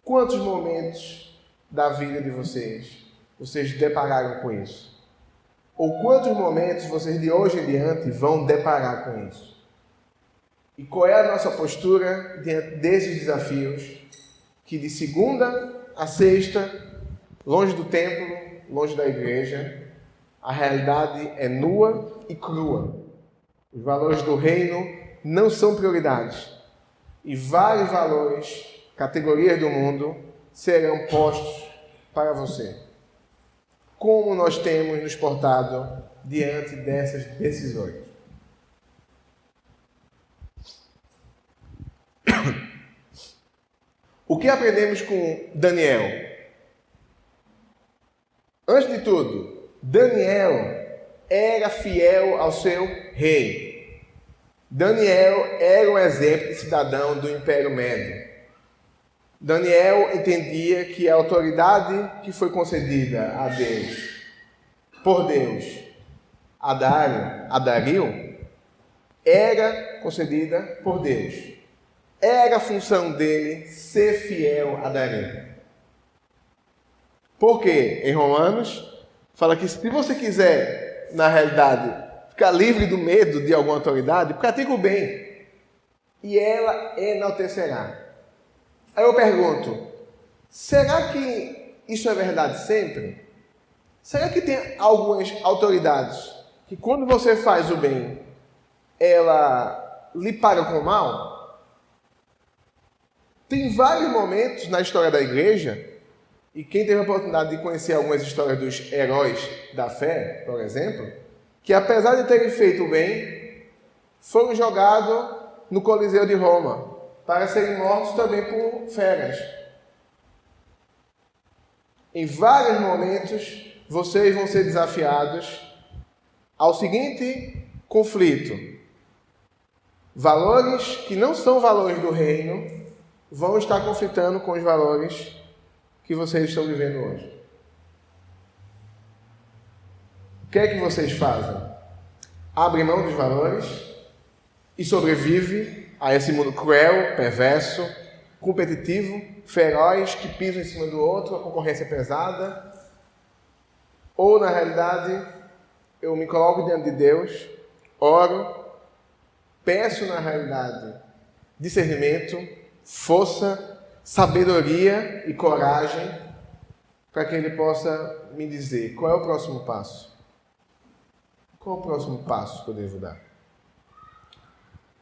A: Quantos momentos da vida de vocês depararam com isso? Ou quantos momentos vocês de hoje em diante vão deparar com isso? E qual é a nossa postura diante desses desafios que de segunda a sexta, longe do templo, longe da igreja, a realidade é nua e crua. Os valores do reino não são prioridades. E vários valores, categorias do mundo, serão postos para você. Como nós temos nos portado diante dessas decisões? O que aprendemos com Daniel? Antes de tudo, Daniel era fiel ao seu rei. Daniel era um exemplo de cidadão do Império Médio. Daniel entendia que a autoridade que foi concedida a Deus, por Deus, a Dario, era concedida por Deus. Era a função dele ser fiel a Dario. Porque em Romanos fala que se você quiser, na realidade, ficar livre do medo de alguma autoridade, pratique o bem e ela enaltecerá. Aí eu pergunto, será que isso é verdade sempre? Será que tem algumas autoridades que quando você faz o bem, ela lhe paga com o mal? Tem vários momentos na história da igreja, e quem teve a oportunidade de conhecer algumas histórias dos heróis da fé, por exemplo, que apesar de terem feito o bem, foram jogados no Coliseu de Roma, para serem mortos também por feras. Em vários momentos, vocês vão ser desafiados ao seguinte conflito. Valores que não são valores do reino vão estar conflitando com os valores que vocês estão vivendo hoje. O que é que vocês fazem? Abrem mão dos valores e sobrevive a esse mundo cruel, perverso, competitivo, feroz, que pisa em cima do outro, a concorrência pesada? Ou, na realidade, eu me coloco diante de Deus, oro, peço, na realidade, discernimento, força, sabedoria e coragem para que Ele possa me dizer qual é o próximo passo. Qual é o próximo passo que eu devo dar?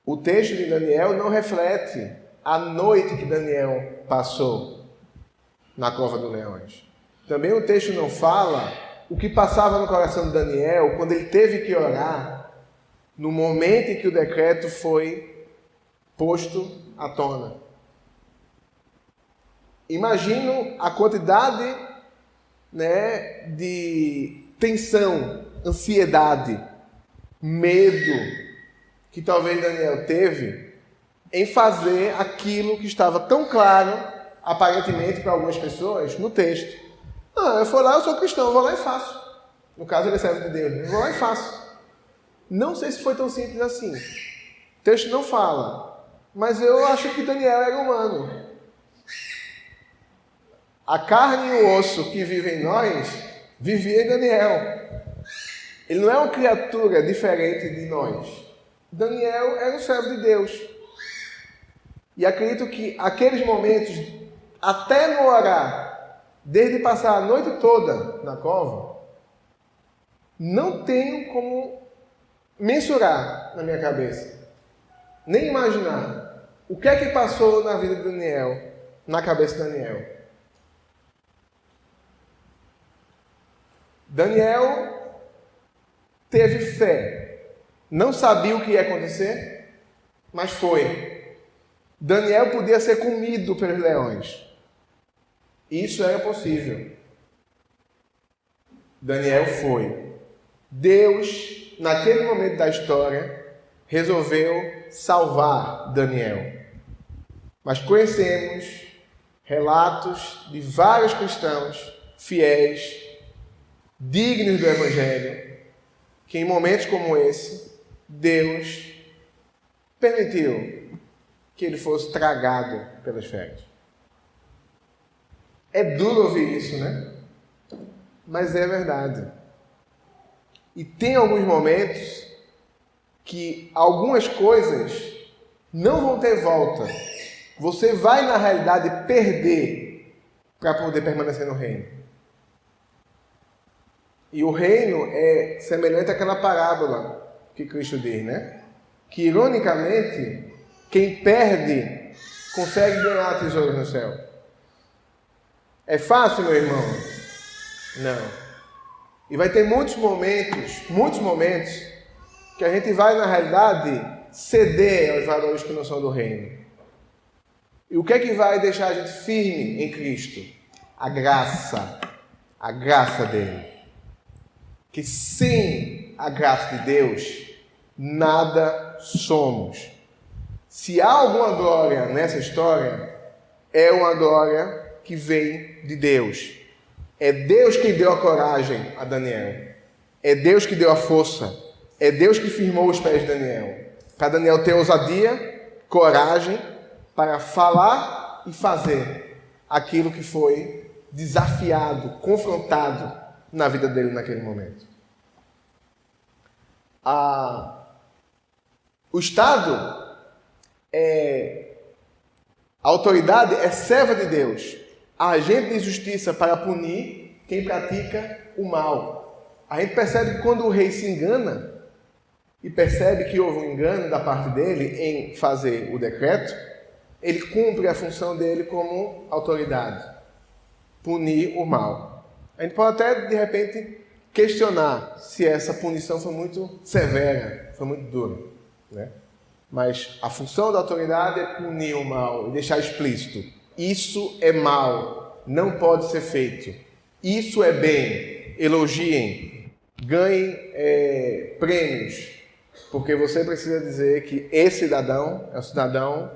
A: O texto de Daniel não reflete a noite que Daniel passou na cova dos leões. Também o texto não fala o que passava no coração de Daniel quando ele teve que orar no momento em que o decreto foi posto à tona. Imagino a quantidade, de tensão, ansiedade, medo que talvez Daniel teve em fazer aquilo que estava tão claro, aparentemente para algumas pessoas, no texto. Eu for lá, eu sou cristão, eu vou lá e faço. No caso, ele serve de Deus, eu vou lá e faço. Não sei se foi tão simples assim. O texto não fala, mas eu acho que Daniel era humano. A carne e o osso que vive em nós, vivia em Daniel. Ele não é uma criatura diferente de nós. Daniel era um servo de Deus. E acredito que aqueles momentos, até no orar, desde passar a noite toda na cova, não tenho como mensurar na minha cabeça, nem imaginar o que é que passou na vida de Daniel, na cabeça de Daniel. Daniel teve fé, não sabia o que ia acontecer, mas foi. Daniel podia ser comido pelos leões. Isso era possível. Daniel foi. Deus, naquele momento da história, resolveu salvar Daniel. Mas conhecemos relatos de vários cristãos fiéis, dignos do Evangelho, que em momentos como esse, Deus permitiu que ele fosse tragado pelas feras. É duro ouvir isso, né? Mas é verdade. E tem alguns momentos que algumas coisas não vão ter volta. Você vai, na realidade, perder para poder permanecer no reino. E o reino é semelhante àquela parábola que Cristo diz, né? Que, ironicamente, quem perde consegue ganhar tesouros no céu. É fácil, meu irmão? Não. E vai ter muitos momentos, que a gente vai, na realidade, ceder aos valores que não são do reino. E o que é que vai deixar a gente firme em Cristo? A graça dele. Que sem a graça de Deus, nada somos. Se há alguma glória nessa história, é uma glória que vem de Deus. É Deus quem deu a coragem a Daniel. É Deus que deu a força. É Deus que firmou os pés de Daniel. Para Daniel ter ousadia, coragem, para falar e fazer aquilo que foi desafiado, confrontado na vida dele naquele momento. O Estado A autoridade é serva de Deus, agente de justiça para punir quem pratica o mal. A gente percebe que quando o rei se engana, e percebe que houve um engano da parte dele em fazer o decreto, ele cumpre a função dele como autoridade, punir o mal. A gente pode até, de repente, questionar se essa punição foi muito severa, foi muito dura, né? Mas a função da autoridade é punir o mal e deixar explícito. Isso é mal, não pode ser feito. Isso é bem, elogiem, ganhem prêmios, porque você precisa dizer que esse cidadão é um cidadão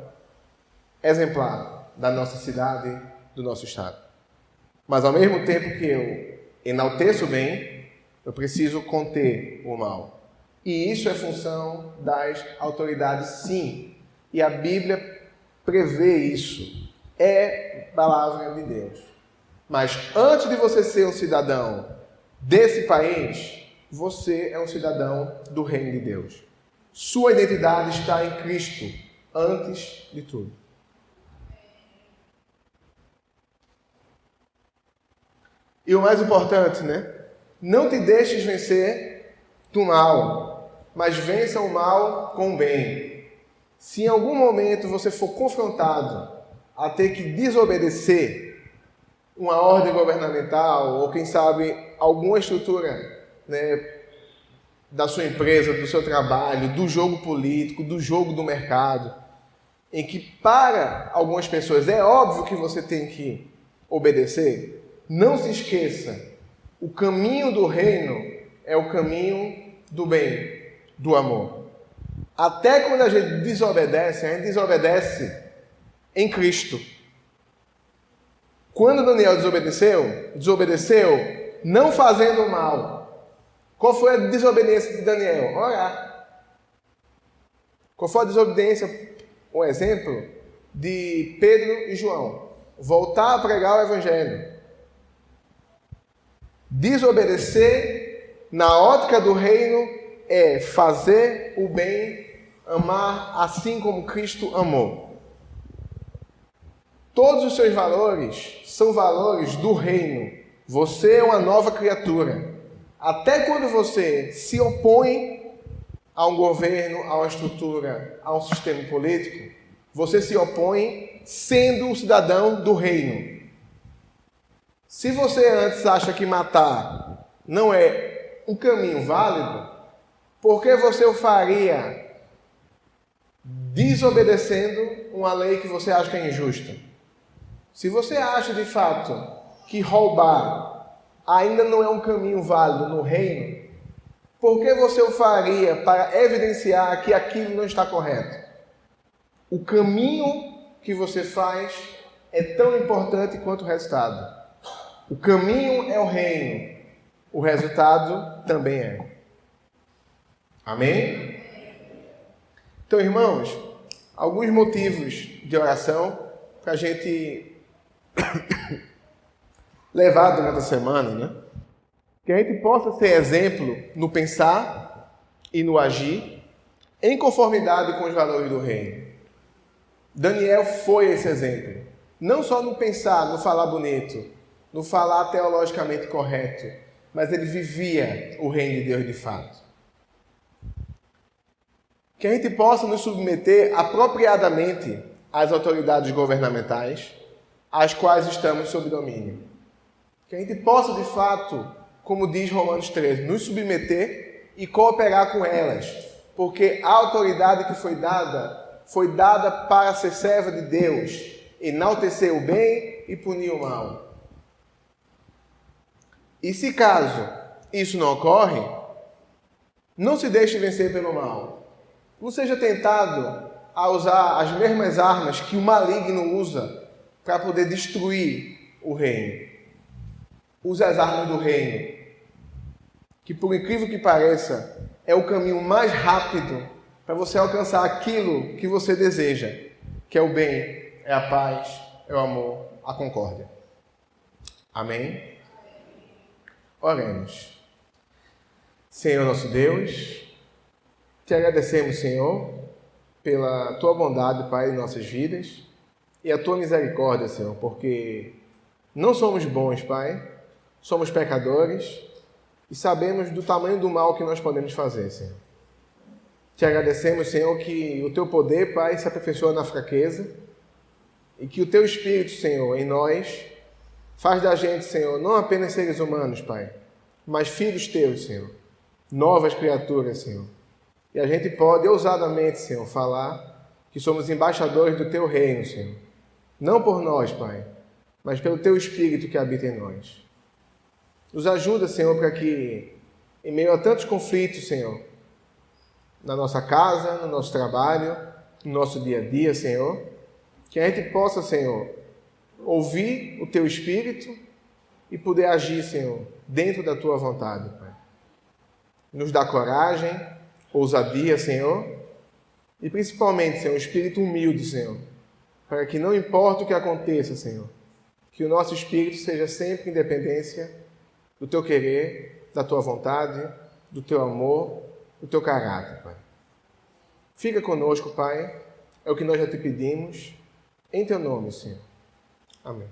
A: exemplar da nossa cidade, do nosso estado. Mas ao mesmo tempo que eu enalteço o bem, eu preciso conter o mal. E isso é função das autoridades, sim. E a Bíblia prevê isso. É palavra de Deus. Mas antes de você ser um cidadão desse país, você é um cidadão do reino de Deus. Sua identidade está em Cristo, antes de tudo. E o mais importante, né? Não te deixes vencer do mal, mas vença o mal com o bem. Se em algum momento você for confrontado a ter que desobedecer uma ordem governamental, ou quem sabe alguma estrutura, né, da sua empresa, do seu trabalho, do jogo político, do jogo do mercado, em que para algumas pessoas é óbvio que você tem que obedecer, não se esqueça, o caminho do reino é o caminho do bem, do amor. Até quando a gente desobedece em Cristo. Quando Daniel desobedeceu não fazendo mal. Qual foi a desobediência de Daniel? Orar. Qual foi a desobediência, um exemplo, de Pedro e João? Voltar a pregar o Evangelho. Desobedecer, na ótica do reino, é fazer o bem, amar assim como Cristo amou. Todos os seus valores são valores do reino. Você é uma nova criatura. Até quando você se opõe a um governo, a uma estrutura, a um sistema político, você se opõe sendo um cidadão do reino. Se você antes acha que matar não é um caminho válido, por que você o faria desobedecendo uma lei que você acha que é injusta? Se você acha de fato que roubar ainda não é um caminho válido no reino, por que você o faria para evidenciar que aquilo não está correto? O caminho que você faz é tão importante quanto o resultado. O caminho é o reino, o resultado também é. Amém? Então, irmãos, alguns motivos de oração para a gente levar durante a semana, né? Que a gente possa ser exemplo no pensar e no agir em conformidade com os valores do reino. Daniel foi esse exemplo. Não só no pensar, no falar bonito, no falar teologicamente correto, mas ele vivia o reino de Deus de fato. Que a gente possa nos submeter apropriadamente às autoridades governamentais, às quais estamos sob domínio. Que a gente possa, de fato, como diz Romanos 13, nos submeter e cooperar com elas, porque a autoridade que foi dada para ser serva de Deus, enaltecer o bem e punir o mal. E se caso isso não ocorre, não se deixe vencer pelo mal. Não seja tentado a usar as mesmas armas que o maligno usa para poder destruir o reino. Use as armas do reino, que por incrível que pareça, é o caminho mais rápido para você alcançar aquilo que você deseja, que é o bem, é a paz, é o amor, a concórdia. Amém? Oremos. Senhor nosso Deus, te agradecemos, Senhor, pela tua bondade, Pai, em nossas vidas. e a tua misericórdia, Senhor, porque não somos bons, Pai, somos pecadores e sabemos do tamanho do mal que nós podemos fazer, Senhor. Te agradecemos, Senhor, que o teu poder, Pai, se aperfeiçoa na fraqueza e que o teu Espírito, Senhor, em nós, faz da gente, Senhor, não apenas seres humanos, Pai, mas filhos teus, Senhor, novas criaturas, Senhor. E a gente pode ousadamente, Senhor, falar que somos embaixadores do teu reino, Senhor. Não por nós, Pai, mas pelo teu Espírito que habita em nós. Nos ajuda, Senhor, para que, em meio a tantos conflitos, Senhor, na nossa casa, no nosso trabalho, no nosso dia a dia, Senhor, que a gente possa, Senhor, ouvir o teu Espírito e poder agir, Senhor, dentro da tua vontade, Pai. Nos dá coragem, ousadia, Senhor, e principalmente, Senhor, um espírito humilde, Senhor, para que não importa o que aconteça, Senhor, que o nosso espírito seja sempre em dependência do teu querer, da tua vontade, do teu amor, do teu caráter, Pai. Fica conosco, Pai, é o que nós já te pedimos, em teu nome, Senhor. Amém.